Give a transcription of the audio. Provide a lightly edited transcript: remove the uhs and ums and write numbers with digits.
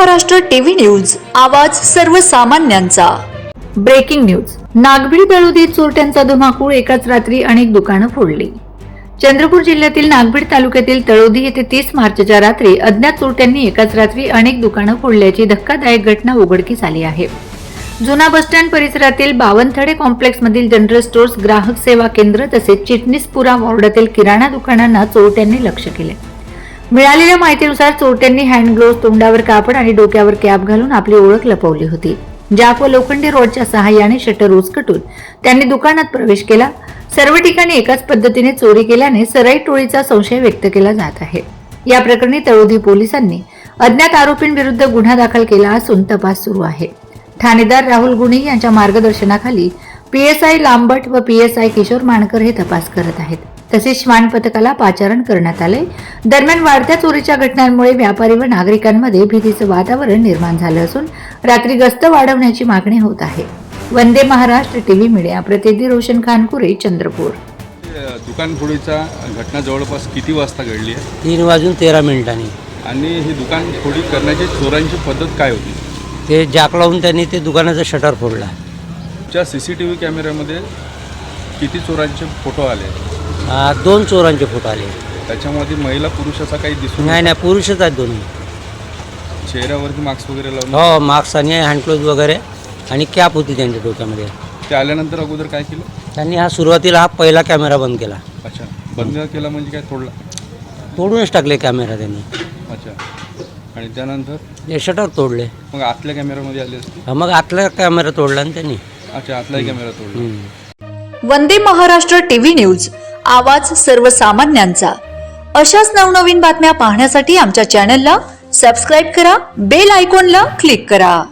Maharashtra TV news, आवाज सर्वसामान्यांचा। Breaking news. Nagbhid तळोदीत चोरट्यांचा धुमाकूळ, एकाच रात्री अनेक दुकानं फोडली। चंद्रपूर जिल्ह्यातील नागभीड तालुक्यातील तळोदी येथे 30 मार्चच्या रात्री अज्ञात चोरट्यांनी एकाच रात्री अनेक दुकानं फोडल्याची धक्कादायक घटना उघडकीस आली आहे। जुना बसस्टँड परिसरातील बावनथडे कॉम्प्लेक्समधील जनरल स्टोर्स, ग्राहक सेवा केंद्र तसेच चिटणीसपुरा वॉर्डातील किराणा दुकानांना चोरट्यांनी लक्ष्य केले। मिळालेल्या माहितीनुसार चोरट्यांनी हँड ग्लोव्ह, तोंडावर कापड आणि डोक्यावर कॅप घालून आपली ओळख लपवली होती। जॅक व लोखंडी रॉडच्या सहाय्याने शटर उचकटून त्यांनी दुकानात प्रवेश केला। सर्व ठिकाणी एकाच पद्धतीने चोरी केल्याने सराईत टोळीचा संशय व्यक्त केला जात आहे। या प्रकरणी तळोदी पोलिसांनी अज्ञात आरोपींविरुद्ध गुन्हा दाखल केला असून तपास सुरू आहे। ठाणेदार राहुल गुणी यांच्या मार्गदर्शनाखाली PSI लांबट व PSI किशोर मानकर हे तपास करत आहेत। तसेच श्वान पथकाला पाचारण करण्यात आले। दरम्यान वाढत्या चोरीच्या घटनांमुळे व्यापारी व नागरिकांमध्ये भीतीचे वातावरण निर्माण झाले असून रात्री गस्त वाढवण्याची मागणी होत आहे। वंदे महाराष्ट्र टीव्ही मीडिया प्रतिनिधी रोशन खानकुरे, चंद्रपूर। दुकान फोडीचा घटना जवळपास किती वाजता घडली आहे? 3:13 आणि ही दुकान फोडी करण्याची चोरांची पद्धत काय होती? ते जॅक लावून त्यांनी ते दुकानाचा शटर फोडला। त्या CCTV कॅमेऱ्यामध्ये किती चोरांचे फोटो आले? 2 चोरांचे फोटो आले। त्याच्यामध्ये महिला पुरुषाचा काही दिसून नाही, पुरुषच आहेत दोन्ही। चेहऱ्यावरती मास्क वगैरे लावून? हो, मास्क आणि हँडग्लोव्ह वगैरे आणि कॅप होती त्यांच्या डोक्यामध्ये। ते आल्यानंतर अगोदर काय केलं? त्यांनी सुरुवातीला पहिला कॅमेरा बंद केला। अच्छा, बंद केला म्हणजे काय तोडला? तोडूनच टाकले कॅमेरा त्यांनी। अच्छा, आणि त्यानंतर हे शटर तोडले। मग आतल्या कॅमेऱ्यामध्ये आले असते? मग आतला कॅमेरा तोडला आणि त्यांनी। अच्छा, आतलाही कॅमेरा तोडला। वंदे महाराष्ट्र टीव्ही न्यूज, आवाज सर्वसामान्यांचा। अशाच नवनवीन बातम्या पाहण्यासाठी आमच्या चॅनलला सबस्क्राइब करा, बेल आयकॉनला क्लिक करा।